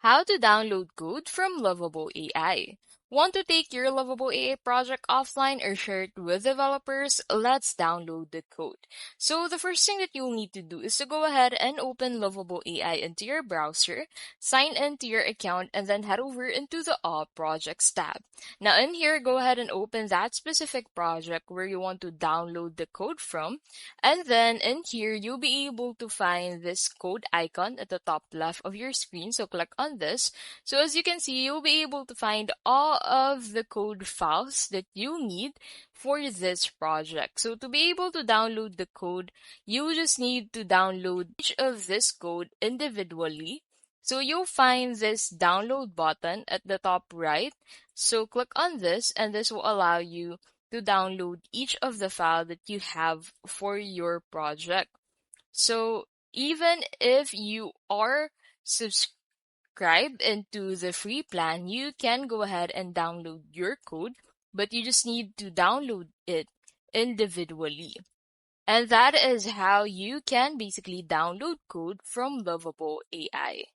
How to download code from Lovable AI. Want to take your Lovable AI project offline or share it with developers? Let's download the code. So the first thing that you'll need to do is to go ahead and open Lovable AI into your browser, sign into your account, and then head over into the All Projects tab. Now in here, go ahead and open that specific project where you want to download the code from. And then in here, you'll be able to find this code icon at the top left of your screen. So click on this. So as you can see, you'll be able to find all of the code files that you need for this project. So to be able to download the code, you just need to download each of this code individually. So you'll find this download button at the top right. So click on this and this will allow you to download each of the file that you have for your project. So even if you are subscribed into the free plan, you can go ahead and download your code, but you just need to download it individually. And that is how you can basically download code from Lovable AI.